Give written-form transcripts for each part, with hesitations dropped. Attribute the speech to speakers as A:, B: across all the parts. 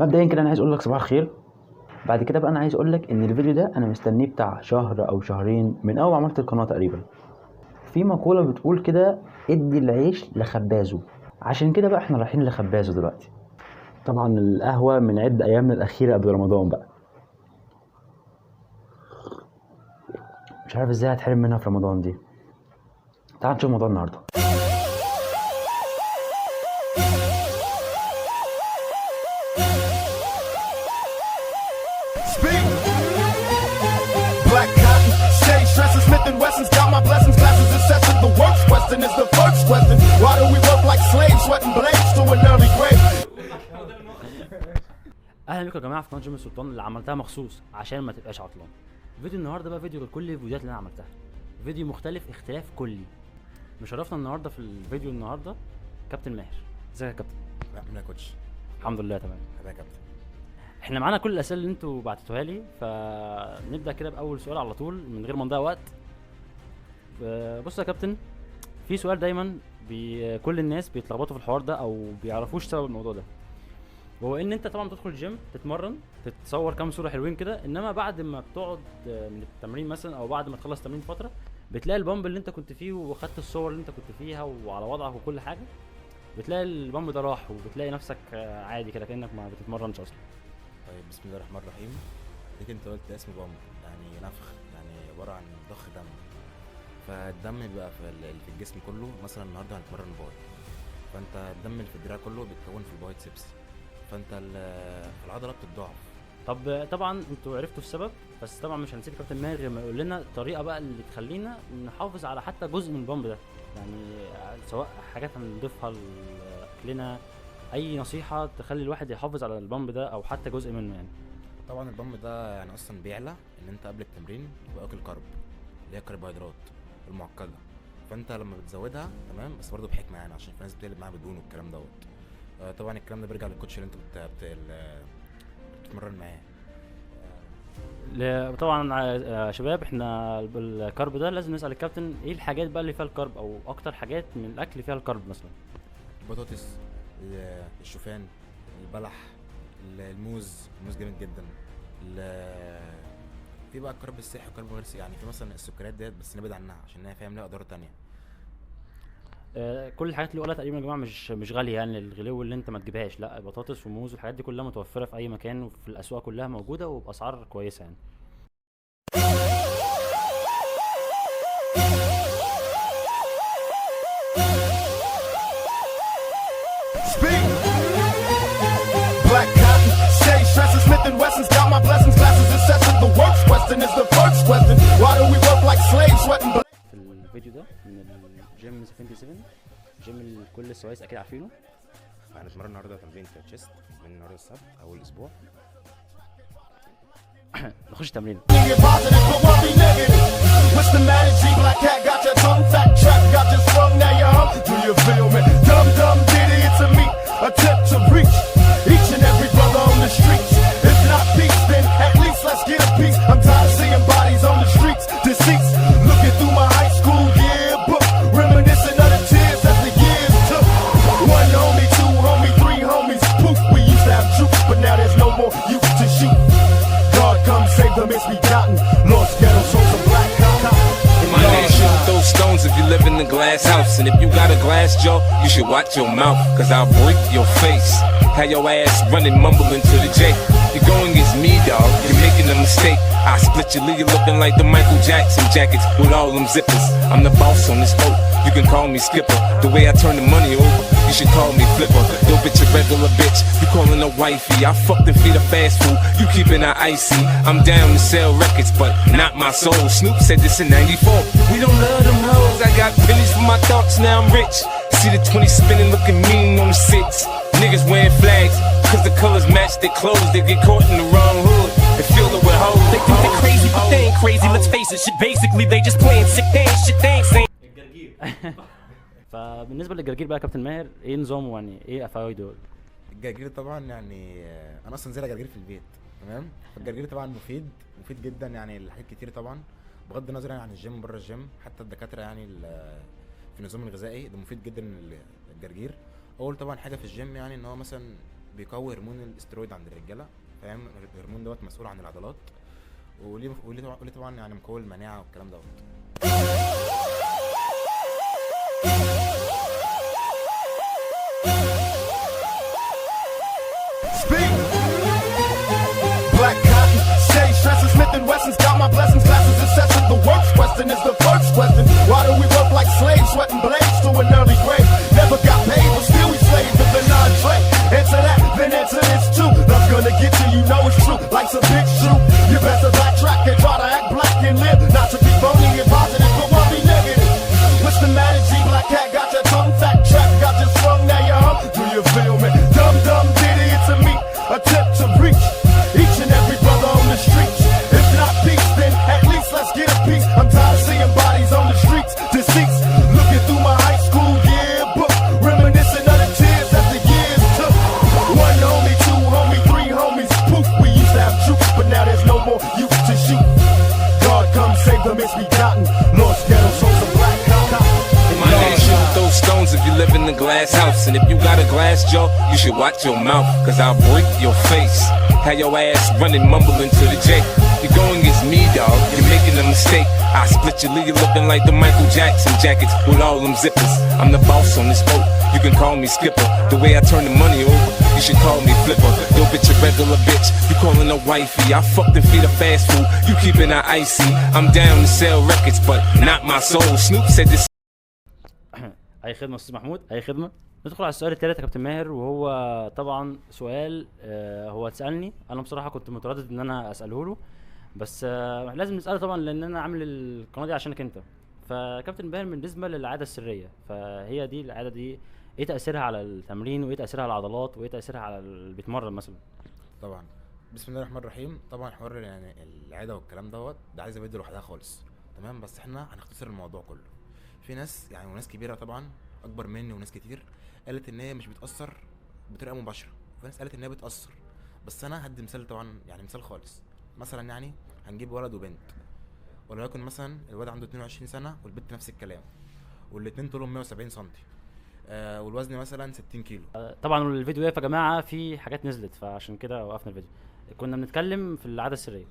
A: مبدئيا كده انا عايز اقول لك صباح الخير. بعد كده بقى انا عايز اقول لك ان الفيديو ده انا مستنيه بتاع شهر او شهرين من اول ما عملت القناه تقريبا. في مقوله بتقول كده: ادي العيش لخبازه. عشان كده بقى احنا رايحين لخبازه دلوقتي. طبعا القهوه من عد ايامنا الاخيره قبل رمضان بقى. مش عارف ازاي هتحرم منها في رمضان دي. تعال نشوف موضوع النهارده.
B: Black cotton, shade stresses, Smith and Wesson's got my blessings, glasses and sessions. The worst question is the first question. Why do we work like slaves, sweating blades to an early grave?
A: اهلا بكم يا جماعه في قناه جيم السلطان اللي عملتها مخصوص عشان ما تبقاش عطلان. فيديو النهارده بقى فيديو غير كل الفيديوهات اللي انا عملتها، فيديو مختلف اختلاف كلي. مشرفنا النهارده في الفيديو النهارده كابتن ماهر. ازيك يا كابتن؟
C: لا يا كوتش.
A: الحمد لله تمام.
C: يا كابتن،
A: احنا معانا كل الاسئله اللي انتوا بعتتوها لي، فنبدا كده باول سؤال على طول من غير ما نضيع وقت. بص يا كابتن، في سؤال دايما كل الناس بيتلخبطوا في الحوار ده او بيعرفوش سبب الموضوع ده، وهو ان انت طبعا بتدخل الجيم تتمرن تتصور كام صوره حلوين كده، انما بعد ما بتقعد من التمرين مثلا او بعد ما تخلص تمرين فتره بتلاقي البامب اللي انت كنت فيه وخدت الصور اللي انت كنت فيها وعلى وضعك وكل حاجه، بتلاقي البامب ده راح وبتلاقي نفسك عادي كده كانك ما بتتمرنش اصلا.
C: طيب بسم الله الرحمن الرحيم. ليك انت قلت اسم بامب، يعني نفخ، يعني عباره عن ضخ دم. فالدم بيبقى في الجسم كله. مثلا النهارده هنتمرن باي، فانت الدم اللي في الدراع كله بيتكون في البايسبس، فانت العضله بتتضاعف.
A: طب طبعا انتوا عرفتوا السبب، بس طبعا مش هنسيب كابتن ماهر غير ما يقول لنا الطريقه بقى اللي تخلينا نحافظ على حتى جزء من البامب ده، يعني سواء حاجات هنضيفها لاكلنا، اي نصيحه تخلي الواحد يحافظ على البامب ده او حتى جزء منه يعني.
C: طبعا البامب ده يعني اصلا بيعلى ان انت قبل التمرين تبقى واكل كارب، اللي هي الكربوهيدرات المعقده. فانت لما بتزودها تمام، بس برضه بحكمه، يعني عشان في ناس بتقلب معاها بدهون والكلام دوت. طبعا الكلام ده بيرجع للكوتش اللي انت بتتمرن معاه.
A: طبعا يا شباب، احنا الكارب ده لازم نسال الكابتن ايه الحاجات بقى اللي فيها الكارب او اكتر حاجات من الاكل فيها الكارب مثلا.
C: البطاطس، الشوفان، البلح، الموز جامد جدا. في بقى الكرب الصحي والكرب غير صحي، يعني في مثلا السكريات ديت بس نبعد عنها عشان هي فاهم لها اضرار تانية.
A: كل الحاجات اللي قلتها تقريبا يا جماعه مش غاليه، يعني الغلو اللي انت ما تجيبهاش، لا بطاطس وموز والحاجات دي كلها متوفره في اي مكان وفي الاسواق كلها موجوده وباسعار كويسه يعني.
B: Speak. Black cotton, shade stresses, Smith and Wesson's got my blessings, glasses and sessions. The worst question is the first question. Why do we work like slaves, sweating blades?
A: في الفيديو ده من الجيم 77، جيم اللي كل السوايس اكيد عارفينه.
C: هنتمرن النهارده تمرين تشيست من النهارده السبت اول اسبوع.
A: نخش تمرين.
B: Positive, but why be negative? What's the matter, G? Black cat got your tongue, fat trap got your sprung, now you're hung. Do you feel me? Dumb diddy, it's a me. Attempt to reach each and every brother on the streets. If not peace, then at least let's get a piece. I'm tired of seeing bodies on the streets, deceased. Looking through my high school yearbook, reminiscing of the tears as the years took. One homie, two homie, three homies, poof. We used to have troops, but now there's no more youth to shoot. God come save the misbegotten, lost ghetto souls of black cotton.
D: My name shoot those stones if you live in a glass house. And if you got a glass jaw, you should watch your mouth, cause I'll break your face. Have your ass running mumbling to the J. You're going against me, dawg, you're making a mistake. I split your league looking like the Michael Jackson jackets with all them zippers. I'm the boss on this boat, you can call me skipper. The way I turn the money over, you should call me flipper. Yo bitch, a regular bitch, you calling her wifey. I fucked and feed her fast food, you keeping her icy. I'm down to sell records, but not my soul. Snoop said this in 94. We don't love them hoes, I got pennies for my thoughts, now I'm rich. See the 20 spinning looking mean on the 6. Niggas wearing flags, cause the colors match their clothes. They get caught in the wrong hood and fill it with hoes.
E: They think they're crazy, but they ain't crazy. Let's face it, shit basically they just playing sick. They ain't shit, they ain't saying.
A: فبالنسبه للجرجير بقى يا كابتن ماهر، ايه نظامه يعني، ايه فوائده؟
C: الجرجير طبعا يعني انا اصلا زي جرجير في البيت تمام. فالجرجير طبعا مفيد جدا يعني لحاجات كتير طبعا، بغض النظر يعني عن الجيم بره الجيم. حتى الدكاتره يعني في النظام الغذائي ده مفيد جدا الجرجير. اول طبعا حاجه في الجيم يعني ان هو مثلا بيقوي هرمون الاسترويد عند الرجاله، فاهم؟ الهرمون دوت مسؤول عن العضلات، وليه طبعا يعني مقوي المناعه والكلام دوت.
B: Speak. Black cotton, shade stresses, Smith and Wesson's got my blessings, classes in session. The worst question is the first question. Why do we work like slaves, sweating blades to an early grave? Never got paid, but still we slaves with an entree. Answer that, then answer this too. Love's gonna get you, you know it's true. Life's a big shoe. You better backtrack and try to act black and live. Not to be phony and positive, but won't be negative. What's the matter, G? Black cat got your tongue fat, track got your sprung, now you're hung. Do you feel me? Dumb ditty, it's a me. Attempt to reach each and every brother on the streets. If not peace, then at least let's get a piece. I'm tired of seeing bodies on the streets, deceased. Looking through my high school yearbook, reminiscing of the tears that the years took. One homie, two homie, three homies, poof. We used to have troops, but now there's no more youth to shoot. God come save the misbegotten, lost ghetto souls of black cotton.
D: My nation, throw stones if you live in a glass house. And if you got a glass jaw, you should watch your mouth, cause I'll break your face. Have your ass running, mumbling to the J. You're going against me, dog, you're making a mistake. I split your league, looking like the Michael Jackson jackets with all them zippers. I'm the boss on this boat, you can call me skipper. The way I turn the money over, you should call me flipper. Yo bitch, a regular bitch, you calling her wifey. I fucked and feed her fast food, you keeping her icy. I'm down to sell records, but not my soul. Snoop said this.
A: اي خدمه استاذ محمود، اي خدمه. ندخل على السؤال الثالث يا كابتن ماهر، وهو طبعا سؤال هو اتسالني. انا بصراحه كنت متردد ان انا اساله له، بس لازم نساله طبعا لان انا عامل القناه دي عشانك انت. فكابتن ماهر، بالنسبه للعاده السريه، فهي دي العاده دي ايه تاثيرها على التمرين، وايه تاثيرها على العضلات، وايه تاثيرها على اللي بيتمرن مثلا؟
C: طبعا بسم الله الرحمن الرحيم. طبعا حوار يعني العاده والكلام دوت ده عايزه فيديو لوحدها خالص، تمام؟ بس احنا هنختصر الموضوع كله. في ناس يعني وناس كبيره طبعا اكبر مني وناس كتير قالت ان هي مش بتاثر بطريقه مباشره، وفي ناس قالت ان هي بتاثر. بس انا هدي مثال طبعا، يعني مثال خالص. مثلا يعني هنجيب ولد وبنت، وليكن مثلا الولد عنده 22 سنه والبنت نفس الكلام، والاتنين طولهم 170 سم، والوزن مثلا 60 كيلو.
A: طبعا الفيديو واقف يا جماعه، في حاجات نزلت فعشان كده وقفنا الفيديو. كنا بنتكلم في العاده السريه.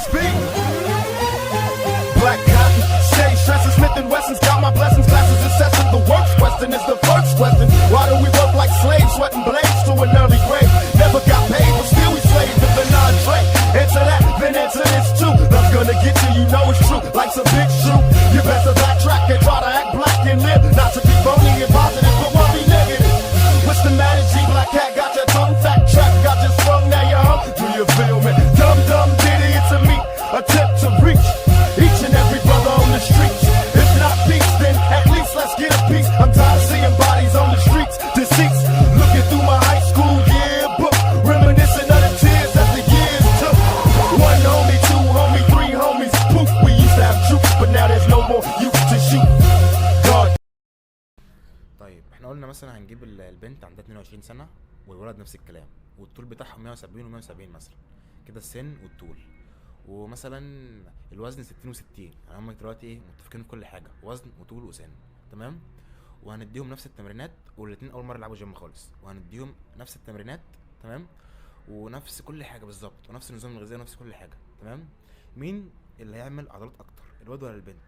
B: Speak. Black cotton, shade stresses, Smith and Wesson's got my blessings, classes in session. The worst question is the first question. Why do we work like slaves, sweating blades to an early grave? Never got paid, but still we slaves with an entree. Answer that, then answer this too. Love's gonna get you, you know it's true. Life's a big shoe. You better backtrack and try to act black and live. Not to be phony and positive, but won't be negative. What's the matter, G? Black cat got your tongue fat, track got your sprung, now you're hung. Do you feel me? Dumb ditty, it's a me. Attempt to reach each and every brother on the streets. If not peace, then at least let's get a piece. I'm tired of seeing bodies on the streets, deceased. Looking through my high school yearbook, reminiscing of the tears that the years took. One homie, two homie, three homies, poof. We used to have troops, but now there's no more youth to shoot. God.
C: طيب احنا قلنا مثلا هنجيب البنت عندها 22 سنه والولد نفس الكلام، والطول بتاعهم 170 و170 مثلا، كده السن والطول. ومثلا الوزن 60 و60، يعني هم دلوقتي ايه متفقين في كل حاجه، وزن وطول وسن، تمام؟ وهنديهم نفس التمرينات، والاتنين اول مره يلعبوا جيم خالص، وهنديهم نفس التمرينات، تمام؟ ونفس كل حاجه بالظبط، ونفس النظام الغذائي ونفس كل حاجه، تمام؟ مين اللي هيعمل عضلات اكتر، الواد ولا البنت؟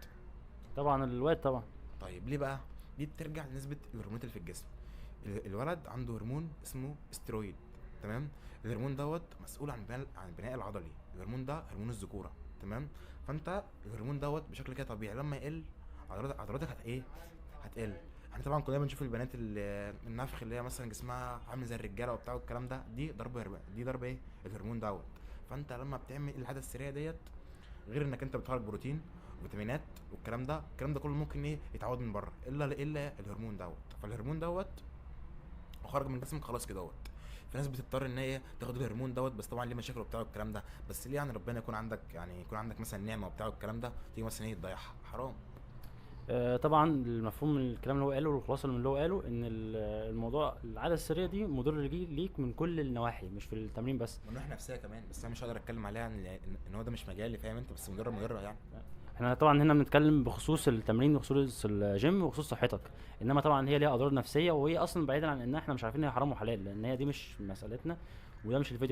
A: طبعا الواد طبعا.
C: طيب ليه بقى؟ دي بترجع لنسبه الهرمونات اللي في الجسم. الولد عنده هرمون اسمه استرويد، تمام؟ الهرمون دوت مسؤول عن البناء العضلي. الهرمون ده هرمون الذكوره، تمام؟ فانت الهرمون دوت بشكل كده طبيعي لما يقل عضلاتك هتقل. احنا طبعا كلنا بنشوف البنات النفخ اللي هي مثلا جسمها عامل زي الرجاله وبتاع والكلام ده، دي ضرب ايه الهرمون دوت. فانت لما بتعمل العاده السريه ديت، غير انك انت بتخرج بروتين وفيتامينات والكلام ده كله ممكن ايه يتعوض من بره، الا الهرمون دوت. فالهرمون دوت خرج من جسمك خلاص كده دوت. في ناس بتضطر ان هي تاخد الهرمون دوت، بس طبعا ليه مشاكل وبتاع والكلام ده. بس ليه يعني ربنا يكون عندك مثلا نعمه وبتاع والكلام ده، تيجي مثلا ايه تضيعها؟ حرام.
A: طبعا المفهوم من الكلام اللي هو قاله والخلاصه من اللي هو قاله ان الموضوع العاده السريه دي مضر ليك من كل النواحي، مش في التمرين بس،
C: من الناحيه النفسيه كمان. بس انا مش هقدر اتكلم عليها ان هو ده مش مجالي، فاهم انت؟ بس مضره يعني.
A: احنا طبعا هنا بنتكلم بخصوص التمرين وخصوص الجيم وخصوص صحتك، انما طبعا هي ليها اضرار نفسيه، وهي اصلا بعيدا عن ان احنا مش عارفين هي حرام وحلال، لان هي دي مش مسألتنا وده مش الفيديو